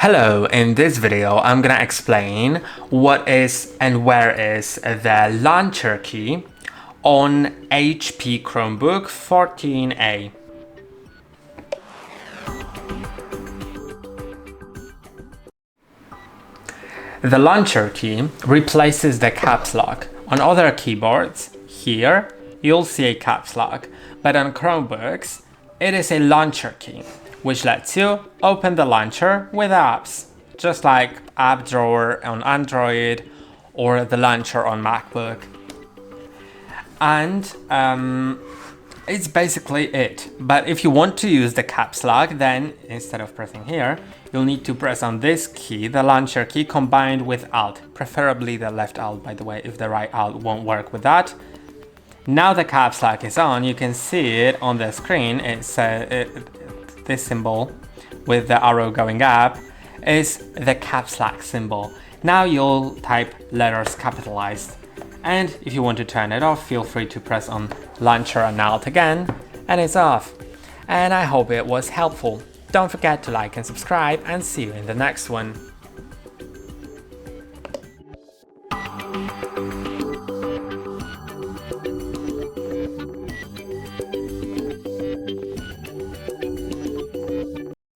Hello, in this video I'm gonna explain what is and where is the launcher key on HP Chromebook 14A. The launcher key replaces the caps lock. On other keyboards, here, you'll see a caps lock, but on Chromebooks, it is a launcher key, which lets you open the launcher with apps, just like app drawer on Android or the launcher on MacBook. And it's basically it. But if you want to use the caps lock, then instead of pressing here, you'll need to press on this key, the launcher key, combined with Alt, preferably the left Alt, by the way, if the right Alt won't work with that. Now the caps lock is on, you can see it on the screen. It's this symbol with the arrow going up is the caps lock symbol. Now you'll type letters capitalized. And if you want to turn it off, feel free to press on launcher and Alt again, and it's off. And I hope it was helpful. Don't forget to like and subscribe, and see you in the next one.